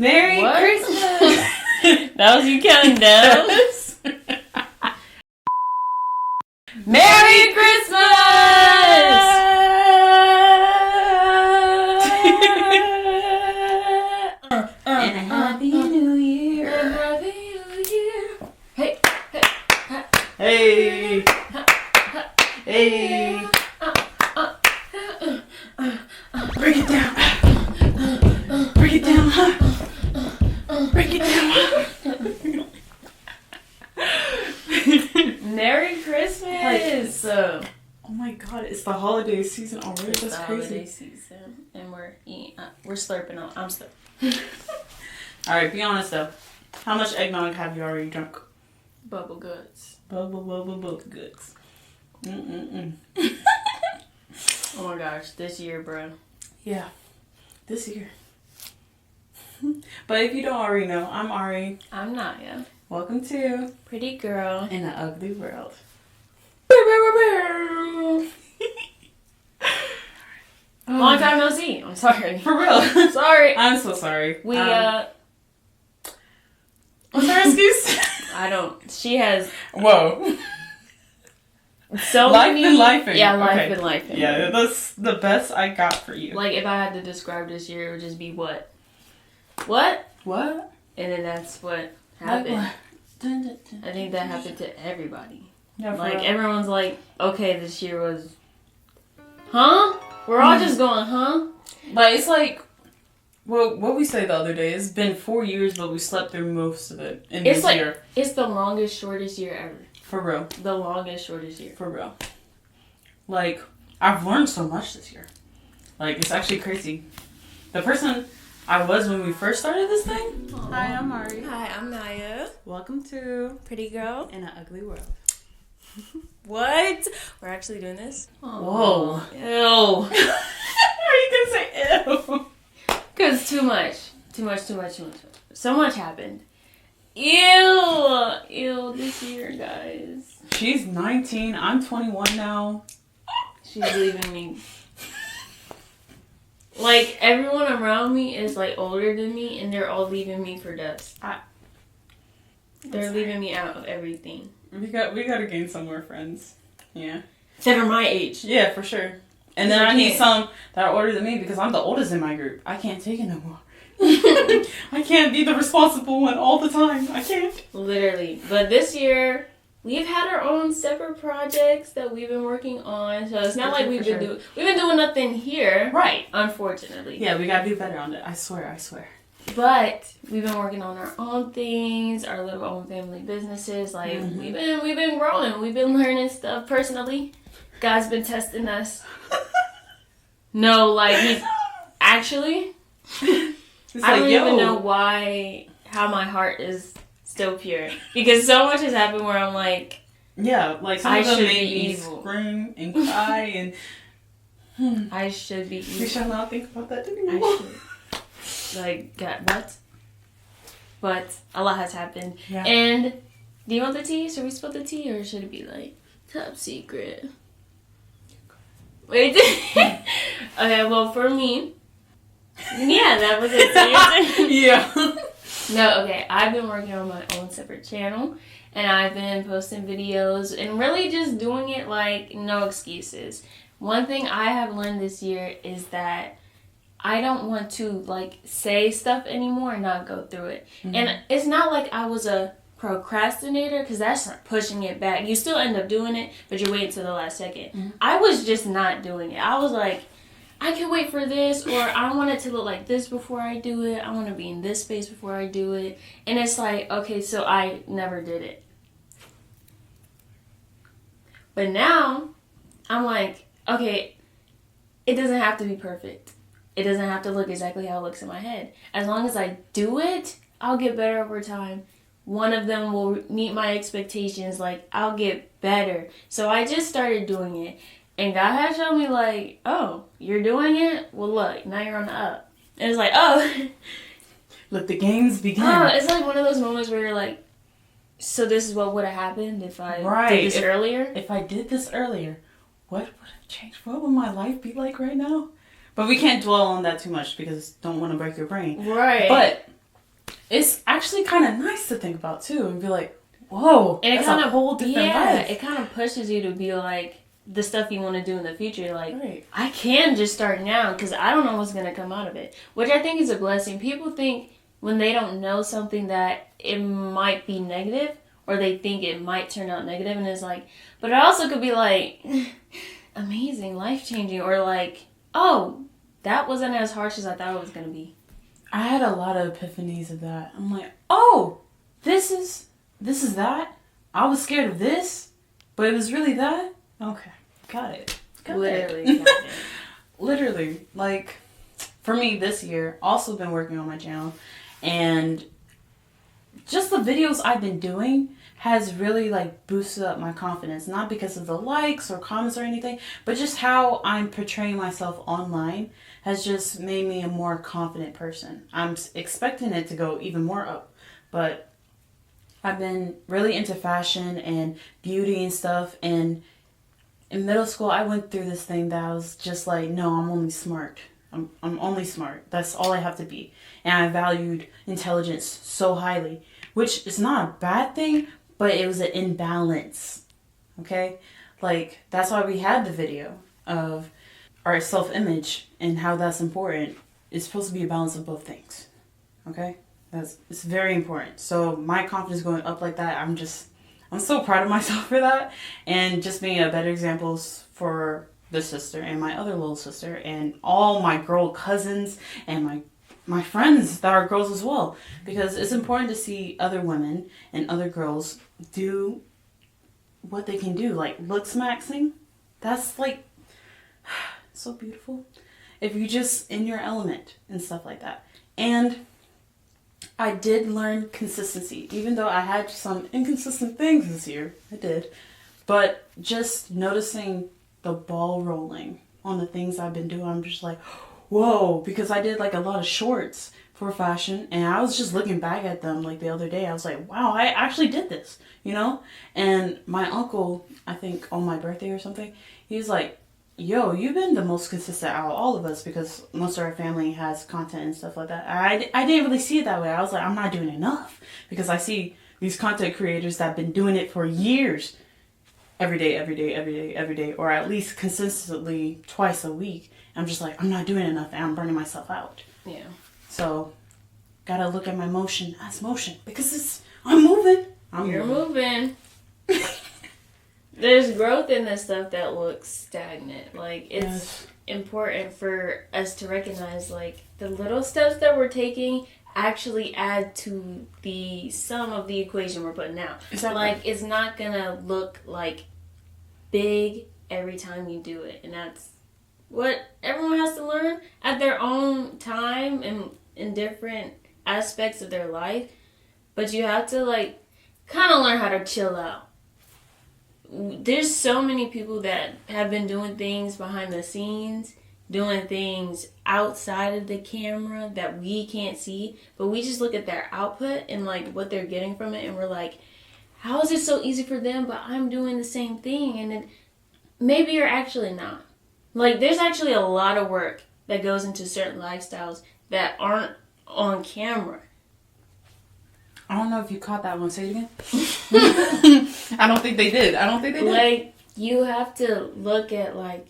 Merry Christmas! That was you counting down? Merry Christmas! And a Happy New Year. And Happy New Year. Hey, Hey! Hey! Break it down. Break it down. Break it down. Merry Christmas! Oh my god, it's the holiday season already. It's That's the crazy. holiday season, and we're eating. We're slurping on. I'm slurping. Alright, be honest though. How much eggnog have you already drunk? Bubble guts. Bubble goods. Oh my gosh, this year, bro. Yeah, this year. But if you don't already know, I'm Arie. I'm Nya. Welcome to Pretty girl. In an Ugly World. Long time no see. I'm sorry. For real. Sorry. I'm so sorry. We What's our excuse? I don't. She has Whoa. so Life many. been lifing. Yeah, life Okay. been life. Yeah, that's the best I got for you. Like if I had to describe this year, it would just be what? What? What? And then that's what happened. Like I think that happened to everybody. Yeah, Like real. everyone's like, okay, this year was, huh? We're all just going, huh? But it's like, well, what we say the other day, it's been 4 years, but we slept through most of it in It's this like year. it's the longest, shortest year ever. For real. The longest, shortest year. For real. Like, I've learned so much this year. Like, it's actually crazy. The person I was when we first started this thing. Aww. Hi, I'm Arie. Hi, I'm Nya. Welcome to Pretty girl. In an Ugly World. What? We're actually doing this? Whoa. Ew. Are you gonna say ew? Because too much. So much happened. Ew, this year, guys. She's 19. I'm 21 now. She's leaving me. Like, everyone around me is, like, older than me, and they're all leaving me for dust. They're leaving me out of everything. We gotta gain some more friends. Yeah. That are my age. Yeah, for sure. And then I need some that are older than me because I'm the oldest in my group. I can't take it no more. I can't be the responsible one all the time. I can't. Literally. But this year, we've had our own separate projects that we've been working on. So it's not like we've been doing nothing here. Right. Unfortunately. Yeah, we gotta do better on it. I swear. But we've been working on our own things, our little own family businesses. Like we've been growing. We've been learning stuff personally. God's been testing us. No, like he's actually. I don't even know how my heart is still pure because so much has happened where I'm like, yeah, like some of them should made be me evil. scream and cry and I should be evil. we shall not think about that I anymore. should. Like, God, what? But a lot has happened. Yeah. And do you want the tea? Should we spill the tea or should it be like top secret? Wait. Okay, well, for me, yeah, that was it. Yeah. No, okay, I've been working on my own separate channel and I've been posting videos and really just doing it like no excuses. One thing I have learned this year is that I don't want to like say stuff anymore and not go through it. Mm-hmm. And it's not like I was a procrastinator because that's pushing it back. You still end up doing it, but you're waiting till the last second. Mm-hmm. I was just not doing it. I was like, I can wait for this, or I want it to look like this before I do it. I want to be in this space before I do it. And it's like, okay, so I never did it. But now, I'm like, okay, it doesn't have to be perfect. It doesn't have to look exactly how it looks in my head. As long as I do it, I'll get better over time. One of them will meet my expectations. Like, I'll get better. So I just started doing it. And God has shown me, like, oh, you're doing it? Well, look, now you're on the up. And it's like, oh. Let the games begin. Oh, it's like one of those moments where you're like, so this is what would have happened if I did this earlier? If I did this earlier, what would have changed? What would my life be like right now? But we can't dwell on that too much because don't want to break your brain. Right. But it's actually kind of nice to think about too, and be like, whoa, and it's a whole different life. It kind of pushes you to be like, the stuff you want to do in the future, like, right. I can just start now because I don't know what's going to come out of it, which I think is a blessing. People think when they don't know something that it might be negative, or they think it might turn out negative, and it's like, but it also could be like, amazing, life-changing, or like, oh, that wasn't as harsh as I thought it was going to be. I had a lot of epiphanies of that. I'm like, oh, this is that? I was scared of this, but it was really that? Okay, got it. Literally. Got it. Literally. Like, for me this year, also been working on my channel, and just the videos I've been doing has really like boosted up my confidence. Not because of the likes or comments or anything, but just how I'm portraying myself online has just made me a more confident person. I'm expecting it to go even more up, but I've been really into fashion and beauty and stuff, and in middle school I went through this thing that I was just like, no, I'm only smart. I'm only smart. That's all I have to be. And I valued intelligence so highly, which is not a bad thing, but it was an imbalance. Okay? Like, that's why we had the video of our self-image and how that's important. It's supposed to be a balance of both things. Okay? It's very important. So my confidence going up like that, I'm so proud of myself for that. And just being a better example for this sister and my other little sister and all my girl cousins and my friends that are girls as well. Because it's important to see other women and other girls do what they can do. Like looks maxing. That's like so beautiful. If you just in your element and stuff like that. And I did learn consistency. Even though I had some inconsistent things this year. I did. But just noticing the ball rolling on the things I've been doing, I'm just like, whoa, because I did like a lot of shorts for fashion, and I was just looking back at them like the other day. I was like, wow, I actually did this, you know? And my uncle, I think on my birthday or something, he was like, yo, you've been the most consistent out of all of us, because most of our family has content and stuff like that. I didn't really see it that way. I was like, I'm not doing enough, because I see these content creators that have been doing it for years, every day, or at least consistently twice a week. I'm just like, I'm not doing enough, and I'm burning myself out. Yeah. So, gotta look at my motion as motion, because I'm moving. You're moving. There's growth in this stuff that looks stagnant. Like, it's important for us to recognize, like, the little steps that we're taking actually add to the sum of the equation we're putting out. Exactly. Like, it's not gonna look like big every time you do it, and that's what everyone has to learn at their own time and in different aspects of their life. But you have to like kind of learn how to chill out. There's so many people that have been doing things behind the scenes, doing things outside of the camera that we can't see, but we just look at their output and like what they're getting from it, and we're like, how is it so easy for them, but I'm doing the same thing? And then maybe you're actually not. Like, there's actually a lot of work that goes into certain lifestyles that aren't on camera. I don't know if you caught that one. Say it again. I don't think they did. Like, you have to look at, like,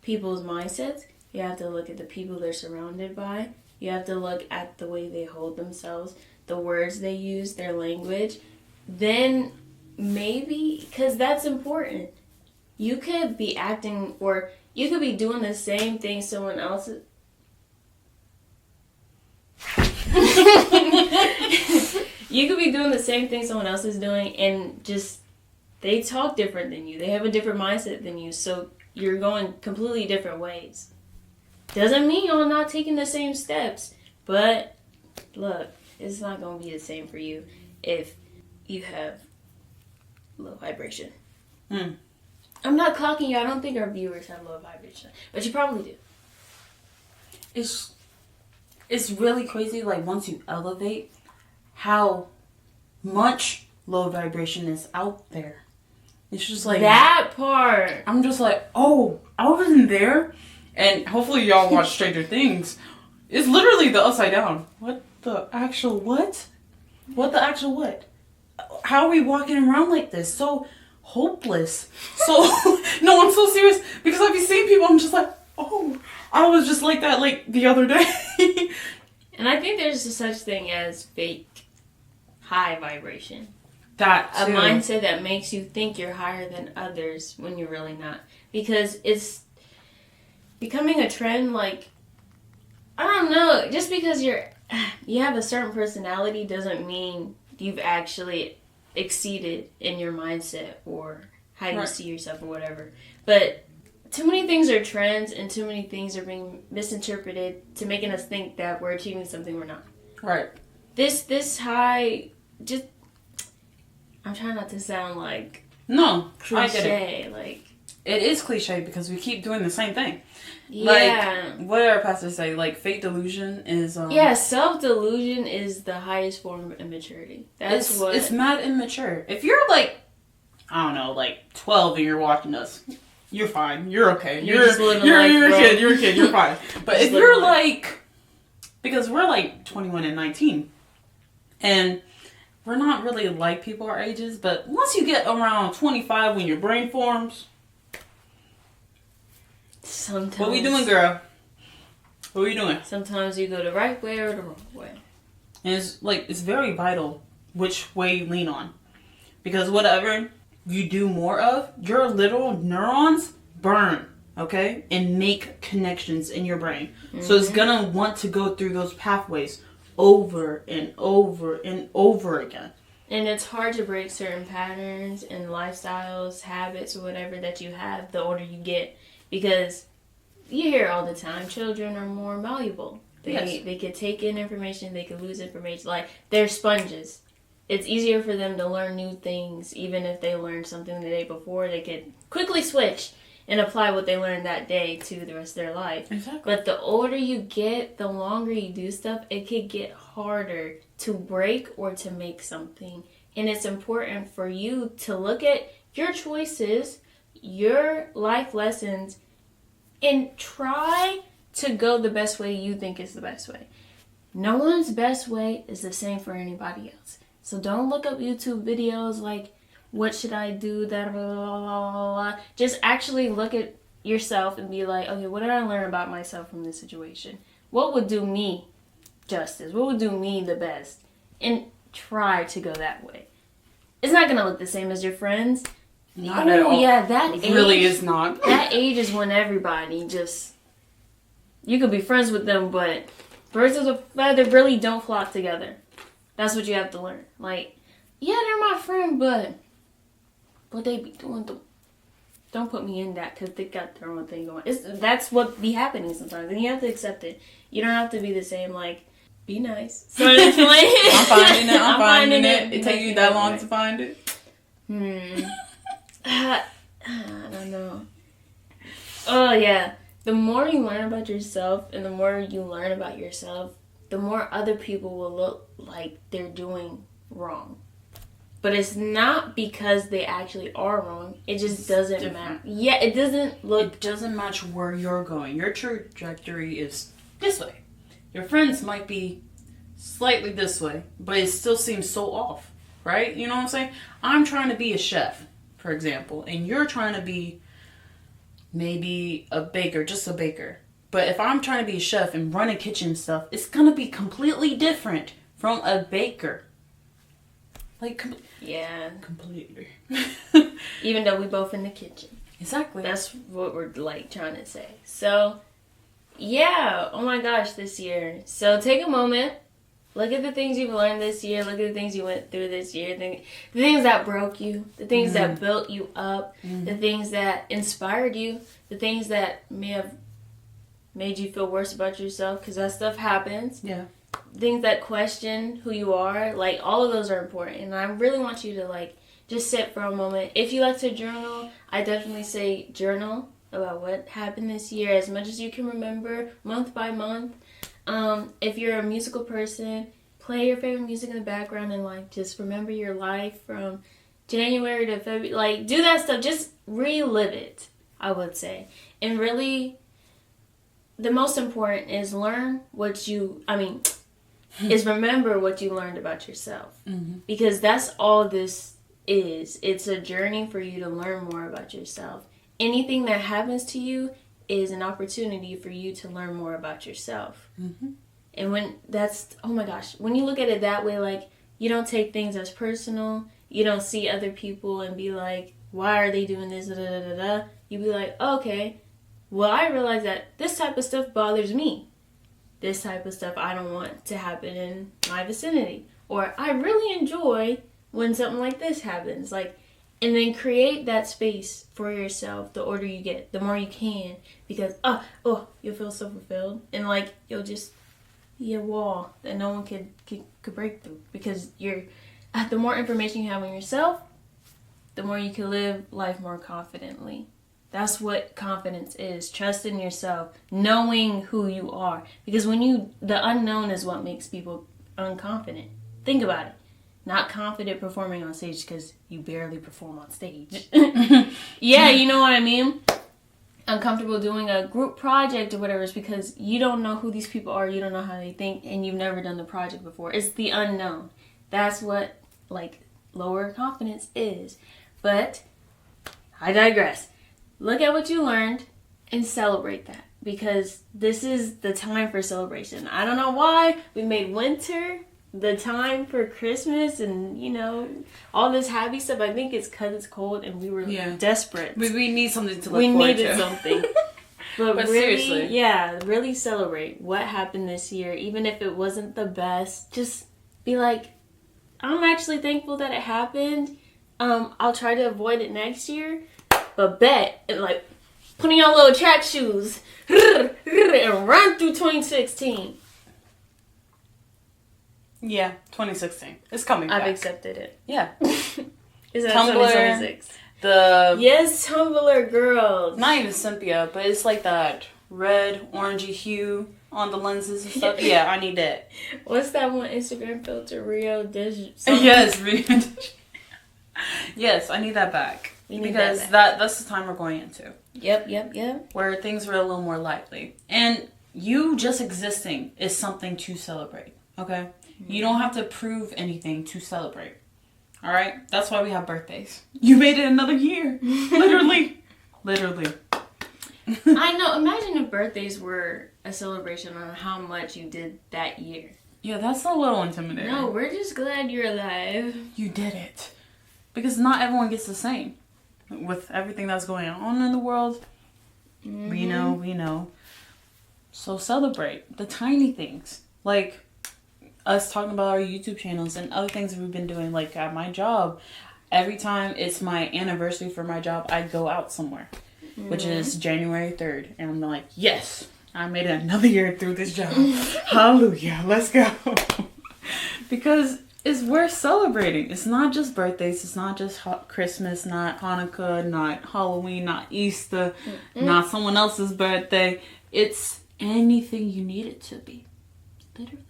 people's mindsets. You have to look at the people they're surrounded by. You have to look at the way they hold themselves, the words they use, their language. Then maybe, because that's important. You could be acting, or you could be doing the same thing someone else is. You could be doing the same thing someone else is doing, and just they talk different than you. They have a different mindset than you, so you're going completely different ways. Doesn't mean you're not taking the same steps, but look, it's not going to be the same for you if you have low vibration. I'm not clocking you. I don't think our viewers have low vibration, but you probably do. It's really crazy, like, once you elevate, how much low vibration is out there. It's just like... that part. I'm just like, oh, I wasn't there. And hopefully y'all watch Stranger Things. It's literally the upside down. What the actual what? What the actual what? How are we walking around like this? So hopeless. So, no, I'm so serious. Because I've been seeing people, I'm just like, oh, I was just like that, like, the other day. And I think there's a such thing as fake high vibration. That A too. mindset that makes you think you're higher than others when you're really not. Because it's becoming a trend, like, I don't know, just because you have a certain personality doesn't mean you've actually exceeded in your mindset or how you see yourself or whatever. But too many things are trends and too many things are being misinterpreted to making us think that we're achieving something we're not. Right. This high, just, I'm trying not to sound like No, cliche. I get it. Like, it is cliche because we keep doing the same thing. yeah. Like, what did our pastor say? Like, fake delusion is... Yeah, self-delusion is the highest form of immaturity. It's mad immature. If you're, like, I don't know, like, 12 and you're watching us, you're fine. You're okay. You're just living life, you're a bro. kid. You're a kid. You're fine. But if living you're, life. like... Because we're, like, 21 and 19. And... we're not really like people our ages, but once you get around 25 when your brain forms... Sometimes. What we doing, girl? What are we doing? Sometimes you go the right way or the wrong way. And it's like, it's very vital which way you lean on. Because whatever you do more of, your little neurons burn, okay? And make connections in your brain. Mm-hmm. So it's gonna want to go through those pathways over and over and over again. And it's hard to break certain patterns and lifestyles, habits, or whatever that you have the older you get. Because you hear all the time, children are more malleable. They could take in information, they could lose information. Like, they're sponges. It's easier for them to learn new things. Even if they learned something the day before, they could quickly switch and apply what they learned that day to the rest of their life. Exactly. But the older you get, the longer you do stuff, it could get harder to break or to make something. And it's important for you to look at your choices, your life lessons, and try to go the best way you think is the best way. No one's best way is the same for anybody else. So don't look up YouTube videos like, what should I do, that, blah, blah, blah, blah, blah. Just actually look at yourself and be like, okay, what did I learn about myself from this situation? What would do me justice? What would do me the best? And try to go that way. It's not going to look the same as your friends. Not at all. Yeah, that it age really is not. That age is when everybody just, you could be friends with them, but birds of a feather really don't flock together. That's what you have to learn. Like, yeah, they're my friend, but they be doing don't put me in that because they got their own thing going. That's what be happening sometimes, and you have to accept it. You don't have to be the same. Like, be nice. So I'm finding it. I'm finding it. It takes you that long to find it. I don't know. Oh, yeah. The more you learn about yourself and the more you learn about yourself, the more other people will look like they're doing wrong. But it's not because they actually are wrong. It just doesn't matter. Yeah, it doesn't look... It doesn't match where you're going. Your trajectory is this way. Your friends might be slightly this way, but it still seems so off, right? You know what I'm saying? I'm trying to be a chef, for example, and you're trying to be maybe a baker, just a baker. But if I'm trying to be a chef and run a kitchen stuff, it's going to be completely different from a baker. Like, yeah. Completely. Even though we both in the kitchen. Exactly. That's what we're, like, trying to say. So, yeah. Oh, my gosh, this year. So, take a moment. Look at the things you've learned this year. Look at the things you went through this year. The things that broke you. The things that built you up. The things that inspired you. The things that may have made you feel worse about yourself. Because that stuff happens. Yeah. Things that question who you are. Like, all of those are important. And I really want you to, like, just sit for a moment. If you like to journal, I definitely say journal about what happened this year as much as you can remember, month by month. If you're a musical person, play your favorite music in the background and, like, just remember your life from January to February. Like, do that stuff. Just relive it, I would say. And really, the most important is learn what you, is remember what you learned about yourself. Because that's all this is. It's a journey for you to learn more about yourself. Anything that happens to you is an opportunity for you to learn more about yourself. And when that's, oh my gosh, when you look at it that way, like, you don't take things as personal. You don't see other people and be like, why are they doing this? Da, da, da, da. You be like, oh, okay, well, I realize that this type of stuff bothers me. This type of stuff I don't want to happen in my vicinity. Or I really enjoy when something like this happens. Like, and then create that space for yourself. The older you get, the more you can. Because, you'll feel so fulfilled. And, like, you'll just be a wall that no one could break through. Because the more information you have on yourself, the more you can live life more confidently. That's what confidence is. Trust in yourself. Knowing who you are. Because the unknown is what makes people unconfident. Think about it. Not confident performing on stage because you barely perform on stage. Yeah, you know what I mean? Uncomfortable doing a group project or whatever is because you don't know who these people are. You don't know how they think. And you've never done the project before. It's the unknown. That's what, like, lower confidence is. But I digress. Look at what you learned and celebrate that. Because this is the time for celebration. I don't know why we made winter the time for Christmas and, all this happy stuff. I think it's because it's cold and we were desperate. We need something to look we forward to. We needed something. But really, seriously. Yeah, really celebrate what happened this year. Even if it wasn't the best, just be like, I'm actually thankful that it happened. I'll try to avoid it next year. But like, putting on little track shoes and run through 2016. Yeah, 2016. It's coming back. I've accepted it. Yeah. Is that Tumblr, 2026? Yes, Tumblr girls. Not even sepia, but it's like that red, orangey hue on the lenses and stuff. Yeah, I need that. What's that one Instagram filter? Rio Digital. Yes, Rio. Yes, I need that back. Because that's the time we're going into. Yep. Where things are a little more lively. And you just existing is something to celebrate. Okay? You don't have to prove anything to celebrate. Alright? That's why we have birthdays. You made it another year. Literally. I know. Imagine if birthdays were a celebration on how much you did that year. Yeah, that's a little intimidating. No, we're just glad you're alive. You did it. Because not everyone gets the same. With everything that's going on in the world, we know. So celebrate the tiny things. Like us talking about our YouTube channels and other things that we've been doing. Like at my job, every time it's my anniversary for my job, I go out somewhere. Which is January 3rd. And I'm like, yes, I made it another year through this job. Hallelujah, let's go. Because it's worth celebrating. It's not just birthdays. It's not just Christmas, not Hanukkah, not Halloween, not Easter, not someone else's birthday. It's anything you need it to be. Literally.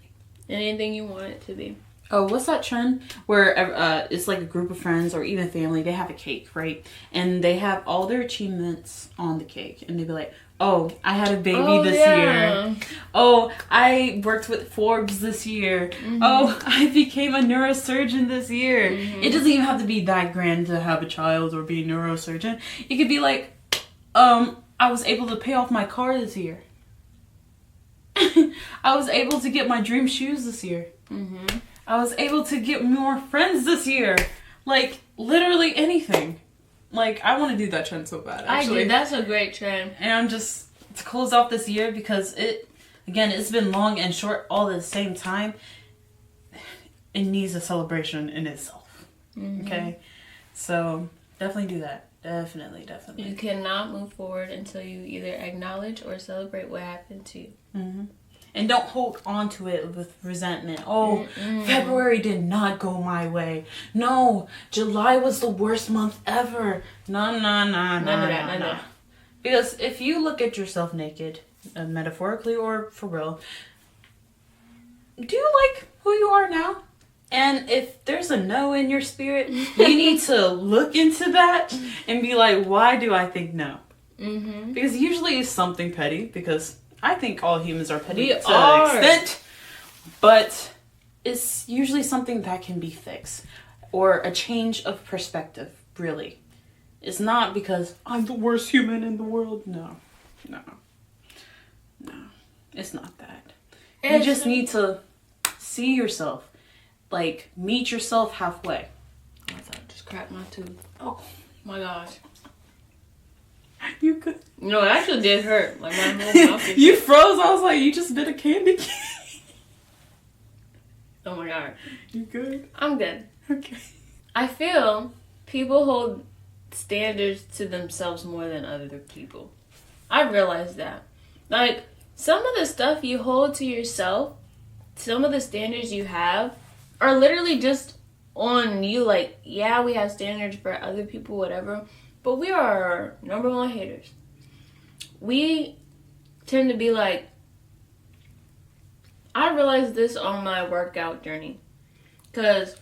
Anything you want it to be. Oh, what's that trend where it's like a group of friends or even family, they have a cake, right? And they have all their achievements on the cake. And they be like, oh, I had a baby this year. Oh, I worked with Forbes this year. Oh, I became a neurosurgeon this year. It doesn't even have to be that grand to have a child or be a neurosurgeon. It could be like, I was able to pay off my car this year. I was able to get my dream shoes this year. I was able to get more friends this year. Like, literally anything. Like, I want to do that trend so bad, actually. I do. That's a great trend. And I'm just, to close off this year, because it's been long and short all at the same time. It needs a celebration in itself. Okay? So, definitely do that. Definitely. You cannot move forward until you either acknowledge or celebrate what happened to you. And don't hold on to it with resentment. Oh, February did not go my way. No, July was the worst month ever. No. Because if you look at yourself naked, metaphorically or for real, do you like who you are now? And if there's a no in your spirit, you need to look into that and be like, why do I think no? Because usually it's something petty, because I think all humans are petty to an extent. But it's usually something that can be fixed. Or a change of perspective, really. It's not because I'm the worst human in the world. No. It's not that. You just need to see yourself. Like, meet yourself halfway. I thought I just cracked my tooth. Oh My gosh. You could. No, it actually did hurt. Like, my whole mouth is You froze. I was like, you just bit a candy cane. Oh my god. You good? I'm good. Okay. I feel people hold standards to themselves more than other people. I realized that. Like, some of the stuff you hold to yourself, some of the standards you have, are literally just on you. Like, yeah, we have standards for other people, whatever, but we are our number one haters. We tend to be like, I realized this on my workout journey, because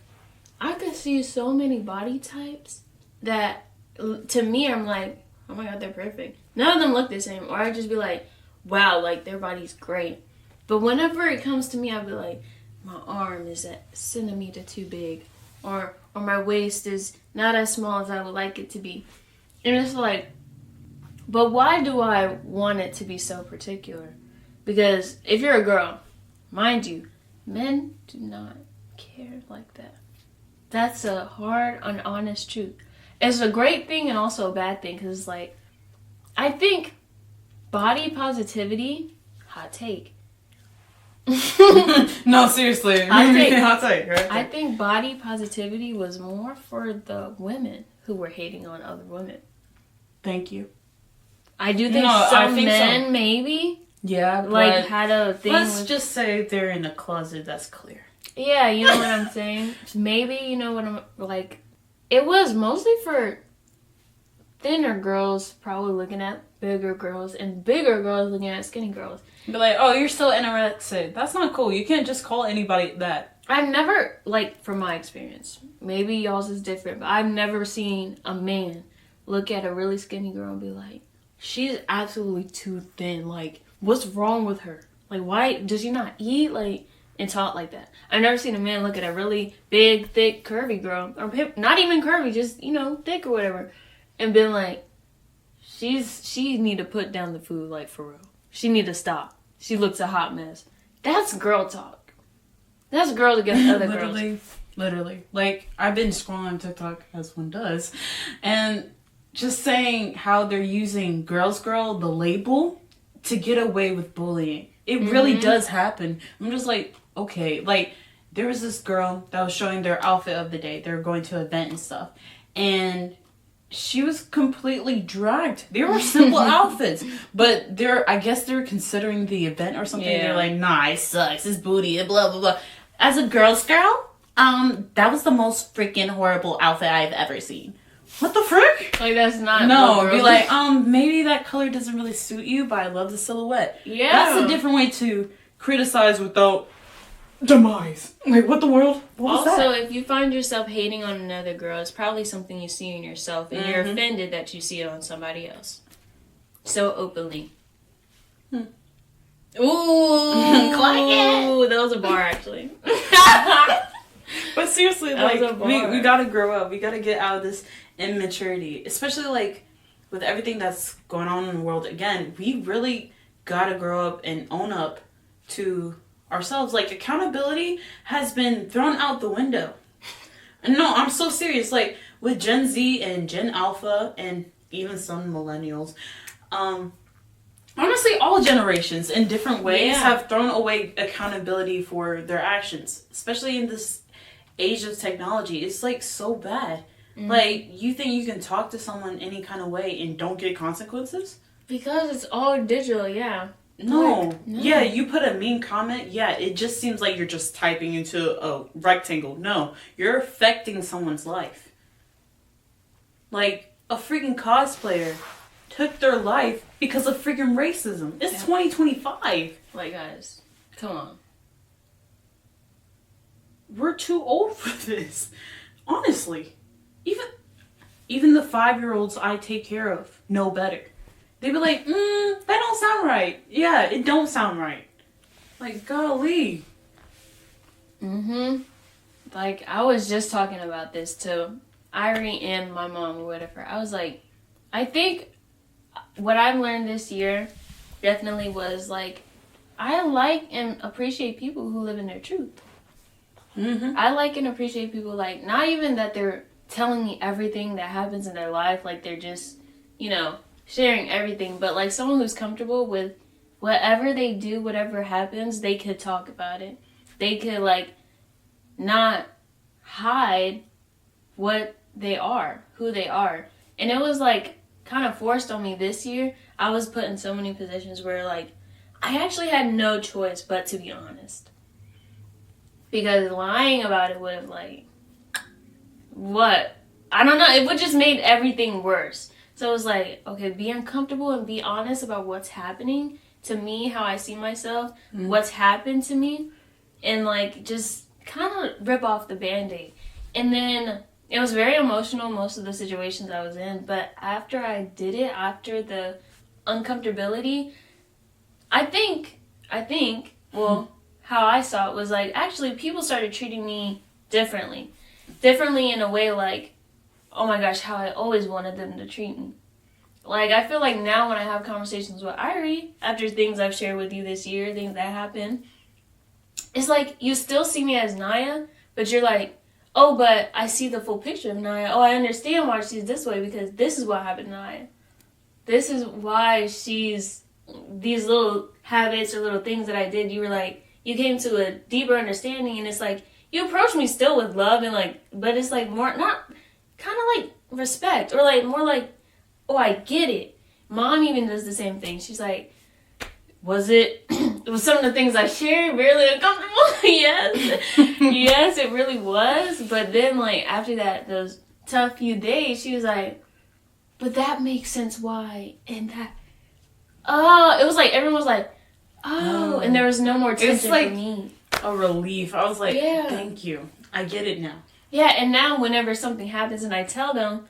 I could see so many body types that, to me, I'm like, oh my god, they're perfect. None of them look the same. Or I'd just be like, wow, like, their body's great. But whenever it comes to me, I'll be like, my arm is a centimeter too big. Or my waist is not as small as I would like it to be. And it's like, but why do I want it to be so particular? Because if you're a girl, mind you, men do not care like that. That's a hard and honest truth. It's a great thing and also a bad thing, because it's like, I think body positivity, hot take. No, seriously. Hot take, right? I think body positivity was more for the women who were hating on other women. Thank you. I do think I think men so. maybe Yeah, like had a thing. Let's just say they're in a closet that's clear. Yeah, you know what I'm saying? Maybe, you know what I'm like. It was mostly for thinner girls probably looking at bigger girls, and bigger girls looking at skinny girls. Be like, oh, you're still anorexic. That's not cool. You can't just call anybody that. I've never, like, from my experience, maybe y'all's is different, but I've never seen a man look at a really skinny girl and be like, she's absolutely too thin. Like, what's wrong with her? Like, why does she not eat? Like, and talk like that. I've never seen a man look at a really big, thick, curvy girl, or not even curvy, just, you know, thick or whatever, and been like, she need to put down the food, like, for real. She need to stop. She looks a hot mess. That's girl talk. That's girls against other girls. Literally. Like, I've been scrolling TikTok, as one does, and just saying how they're using girls girl, the label, to get away with bullying. It really does happen. I'm just like, okay. Like, there was this girl that was showing their outfit of the day. They were going to an event and stuff. And she was completely dragged. They were simple outfits. But I guess they're considering the event or something. Yeah. They're like, nah, it sucks. It's booty, blah, blah, blah. As a girl's girl, that was the most freaking horrible outfit I've ever seen. What the frick? Like, that's not... No, be like, maybe that color doesn't really suit you, but I love the silhouette. Yeah. That's a different way to criticize without demise. Like, what the world? What was also, that? if you find yourself hating on another girl, it's probably something you see in yourself, and you're offended that you see it on somebody else. So openly. Ooh! Clack it! That was a bar, actually. But seriously, like, we gotta grow up. We gotta get out of this immaturity. Especially, like, with everything that's going on in the world. Again, we really gotta grow up and own up to ourselves. Like, accountability has been thrown out the window. And no, I'm so serious. Like, with Gen Z and Gen Alpha and even some millennials, honestly, all generations in different ways have thrown away accountability for their actions. Especially in this age of technology. It's, like, so bad. Like, you think you can talk to someone any kind of way and don't get consequences? Because it's all digital, yeah. No. Yeah, you put a mean comment, it just seems like you're just typing into a rectangle. No, you're affecting someone's life. Like, a freaking cosplayer took their life because of freaking racism. It's 2025. Like, guys, come on. We're too old for this. Honestly. Even the 5-year-olds I take care of know better. They be like, that don't sound right. Yeah, it don't sound right. Like, golly. Like, I was just talking about this to Arie and my mom or whatever. I was like, I think what I've learned this year definitely was, like, I like and appreciate people who live in their truth. I like and appreciate people, like, not even that they're telling me everything that happens in their life, like they're just, you know, sharing everything, but like someone who's comfortable with whatever they do, whatever happens, they could talk about it. They could, like, not hide what they are, who they are. And it was, like, kind of forced on me this year. I was put in so many positions where, like, I actually had no choice but to be honest. Because lying about it would have, like, what? I don't know. It would just made everything worse. So it was like, okay, be uncomfortable and be honest about what's happening to me, how I see myself, what's happened to me, and, like, just kind of rip off the Band-Aid. And then it was very emotional, most of the situations I was in, but after I did it, after the uncomfortability, I think, well, how I saw it was, like, actually people started treating me differently in a way, like, oh my gosh, how I always wanted them to treat me. Like, I feel like now when I have conversations with Arie, after things I've shared with you this year, things that happened, it's like, you still see me as Nya, but you're like, oh, but I see the full picture of Nya. Oh, I understand why she's this way, because this is what happened to Nya. This is why she's, these little habits or little things that I did, you were like, you came to a deeper understanding, and it's like, you approach me still with love, and, like, but it's like more, not, kind of like respect, or like more like, oh, I get it. Mom even does the same thing. She's like, it was some of the things I shared really uncomfortable. Yes, it really was. But then, like, after that, those tough few days, she was like, but that makes sense why, and that, oh, it was like, everyone was like, oh, and there was no more tension like for me. A relief. I was like, thank you. I get it now. Yeah, and now whenever something happens and I tell them,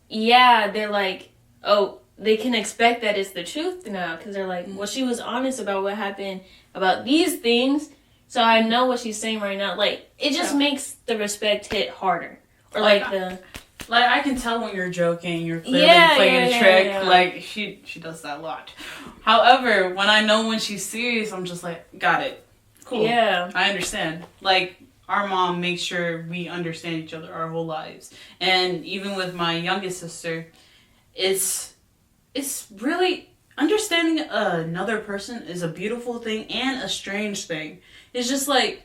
yeah, they're like, oh, they can expect that it's the truth now, because they're like, well, she was honest about what happened about these things, so I know what she's saying right now. Like, it just makes the respect hit harder. Or like I can tell when you're joking, you're clearly playing a trick. Yeah. Like, she does that a lot. However, when I know when she's serious, I'm just like, got it. Cool. Yeah. I understand. Like, our mom makes sure we understand each other our whole lives. And even with my youngest sister, it's really, understanding another person is a beautiful thing and a strange thing. It's just like,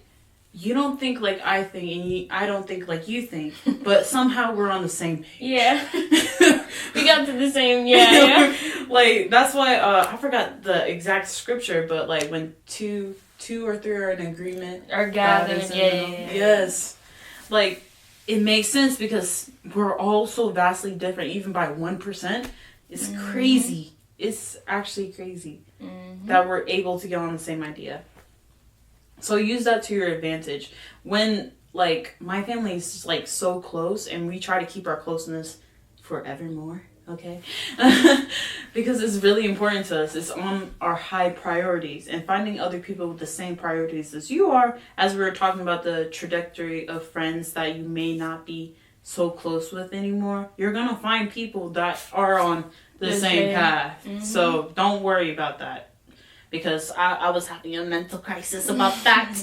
you don't think like I think, and I don't think like you think, but somehow we're on the same page. Yeah. We got to the same, yeah. Like, that's why, I forgot the exact scripture, but like, when two or three are in agreement. Are gathered, yeah. Yes. Like, it makes sense because we're all so vastly different, even by 1%. It's crazy. It's actually crazy that we're able to get on the same idea. So use that to your advantage. When, like, my family is, like, so close, and we try to keep our closeness forevermore, okay? Because it's really important to us. It's on our high priorities. And finding other people with the same priorities as you are, as we were talking about the trajectory of friends that you may not be so close with anymore, you're going to find people that are on the same path. So don't worry about that. Because I was having a mental crisis about that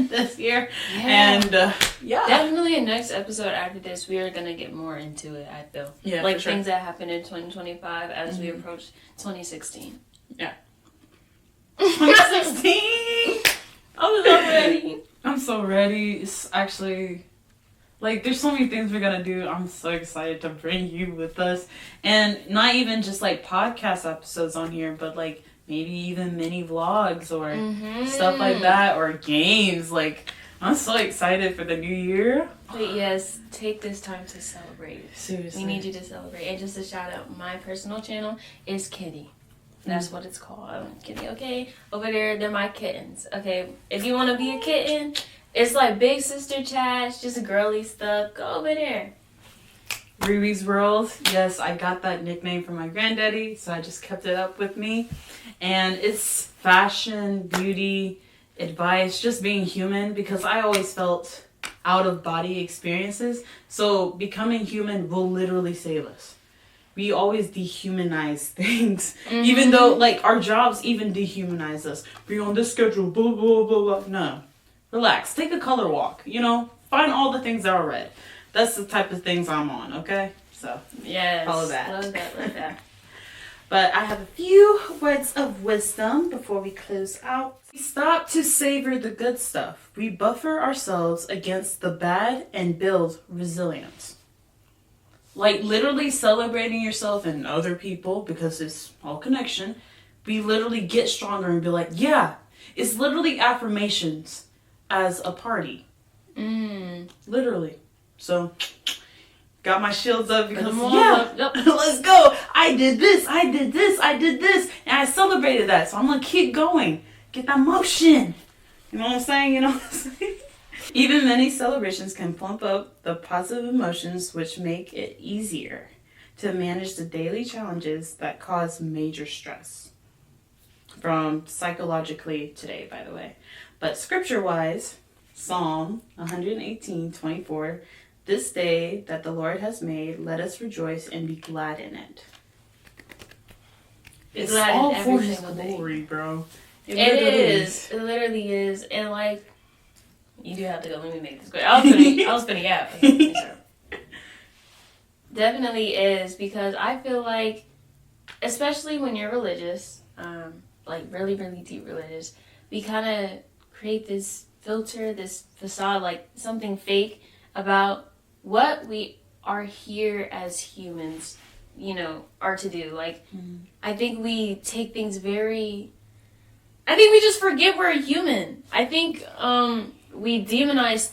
this year. Yeah. And, definitely in next episode after this, we are going to get more into it, I feel. Yeah, like, things that happened in 2025 as we approach 2016. Yeah. 2016! I'm so ready. I'm so ready. It's actually, like, there's so many things we're going to do. I'm so excited to bring you with us. And not even just, like, podcast episodes on here, but, like, maybe even mini vlogs or stuff like that, or games. Like, I'm so excited for the new year. But yes, take this time to celebrate. Seriously. We need you to celebrate. And just a shout out, my personal channel is Kitty. That's what it's called. Kitty, okay? Over there, they're my kittens. Okay, if you want to be a kitten, it's like big sister chats, just girly stuff. Go over there. RiRi's World. Yes, I got that nickname from my granddaddy, so I just kept it up with me. And it's fashion, beauty, advice, just being human, because I always felt out of body experiences. So becoming human will literally save us. We always dehumanize things, even though like our jobs even dehumanize us. Be on this schedule, blah blah blah blah. No, relax. Take a color walk. You know, find all the things that are red. That's the type of things I'm on. Okay, so yes, follow that. Love that. But I have a few words of wisdom before we close out. We stop to savor the good stuff. We buffer ourselves against the bad and build resilience. Like literally celebrating yourself and other people, because it's all connection. We literally get stronger and be like, yeah, it's literally affirmations as a party. Literally. So, got my shields up because, let's go. I did this, I did this, I did this. And I celebrated that. So I'm going to keep going. Get that motion. You know what I'm saying? You know what I'm saying? Even many celebrations can plump up the positive emotions, which make it easier to manage the daily challenges that cause major stress. From Psychologically Today, by the way. But scripture-wise, Psalm 118:24, this day that the Lord has made, let us rejoice and be glad in it. It's glad all in every for His single day. glory, bro. It is. It literally is. And like, you do have to go. Let me make this quick. I was finna yeah. Definitely is, because I feel like, especially when you're religious, like really, really deep religious, we kind of create this filter, this facade, like something fake about what we are here as humans, you know, are to do. Like, I think we take things we just forget we're human. I think, we demonize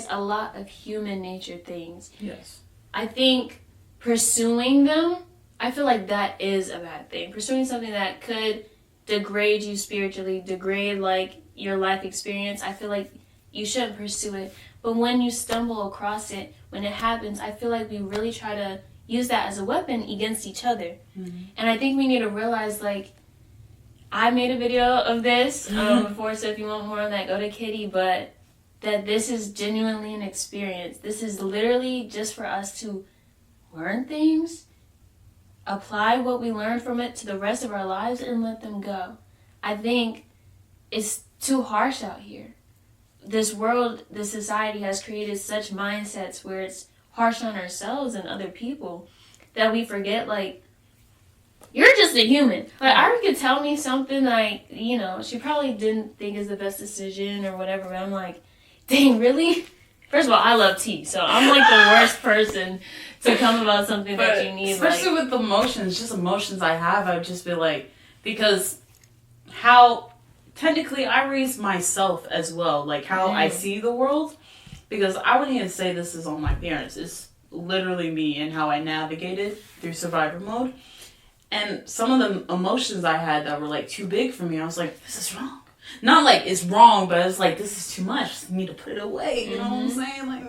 a lot of human nature things. Yes. I think pursuing them, I feel like that is a bad thing. Pursuing something that could degrade you spiritually, degrade like your life experience, I feel like you shouldn't pursue it. But when you stumble across it, when it happens, I feel like we really try to use that as a weapon against each other. And I think we need to realize, like, I made a video of this before, so if you want more on that, go to Kitty, but that this is genuinely an experience. This is literally just for us to learn things, apply what we learned from it to the rest of our lives, and let them go. I think it's too harsh out here. This world, this society has created such mindsets where it's harsh on ourselves and other people that we forget, like, you're just a human. Like, Arie could tell me something like, you know, she probably didn't think is the best decision or whatever, but I'm like, dang, really? First of all, I love tea, so I'm like the worst person to come about something that you need. Especially with emotions, just emotions I have, I would just be like, because how, technically I raise myself as well, like how I see the world, because I wouldn't even say this is on my parents. It's literally me and how I navigated through survivor mode. And some of the emotions I had that were like too big for me, I was like, this is wrong. Not like it's wrong, but it's like, this is too much. I need to put it away. You know what I'm saying? Like,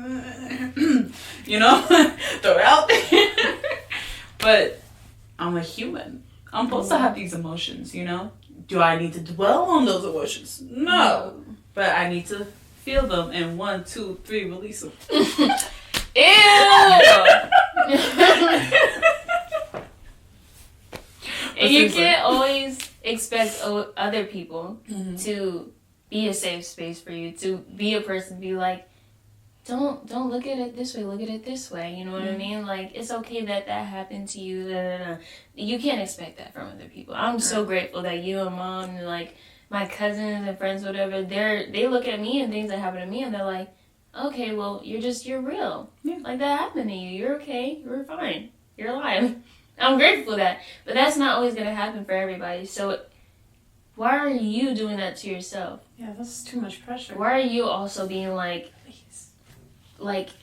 you know, throw it out there. But I'm a human. I'm supposed to have these emotions, you know? Do I need to dwell on those emotions? No. But I need to feel them and 1, 2, 3, release them. Ew! And you can't always expect other people to be a safe space for you, to be a person, be like, don't look at it this way, look at it this way. You know what I mean? Like, it's okay that happened to you. You can't expect that from other people. I'm so grateful that you and Mom and like my cousins and friends, whatever, they look at me and things that happen to me and they're like, okay, well, you're real. Yeah. Like, that happened to you. You're okay. You're fine. You're alive. I'm grateful for that. But that's not always going to happen for everybody. So why are you doing that to yourself? Yeah, that's too much pressure. Why are you also being like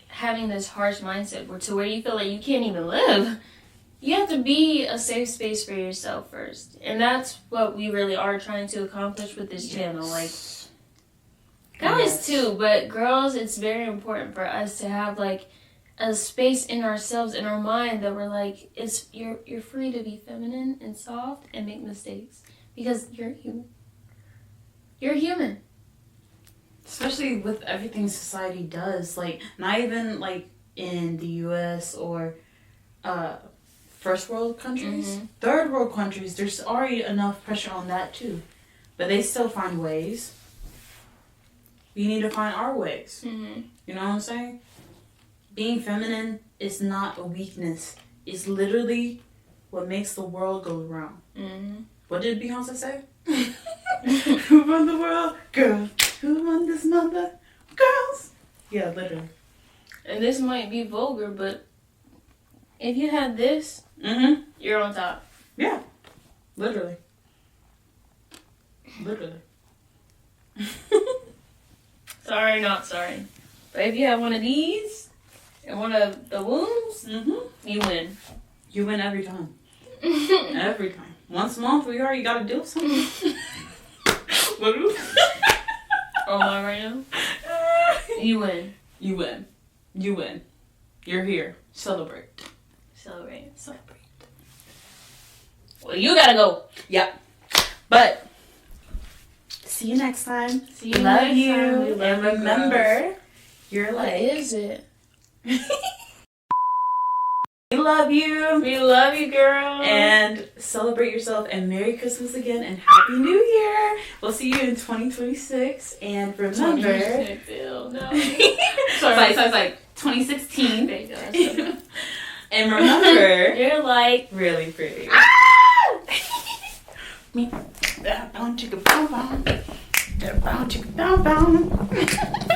having this harsh mindset where you feel like you can't even live? You have to be a safe space for yourself first. And that's what we really are trying to accomplish with this channel. Like, guys too, but girls, it's very important for us to have like a space in ourselves, in our mind, that we're like, you're free to be feminine and soft and make mistakes because you're human. You're human. Especially with everything society does. Like, not even, like, in the U.S. or first world countries. Third world countries, there's already enough pressure on that, too. But they still find ways. We need to find our ways. You know what I'm saying? Being feminine is not a weakness. It's literally what makes the world go round. What did Beyonce say? Who run the world? Girls. Who run this mother? Girls. Yeah, literally. And this might be vulgar, but if you had this, you're on top. Yeah. Literally. Literally. Sorry, not sorry. But if you have one of these and one of the wombs, you win. You win every time. Every time. Once a month, we already got to do something. What do? Oh my, right now? You win. You win. You win. You're here. Celebrate. Celebrate. Celebrate. Well, you gotta go. Yep. But see you next time. See you love next you. time. We love And you, remember, girls. you're What like. is it? We love you. We love you, girl. And celebrate yourself and Merry Christmas again and Happy New Year. We'll see you in 2026. And remember. Ew, no. Sorry. 2016. There you go. That's okay. And remember. You're like really pretty. Me. Bow, chicka, bow, bow. Bow, chicka, bow, bow.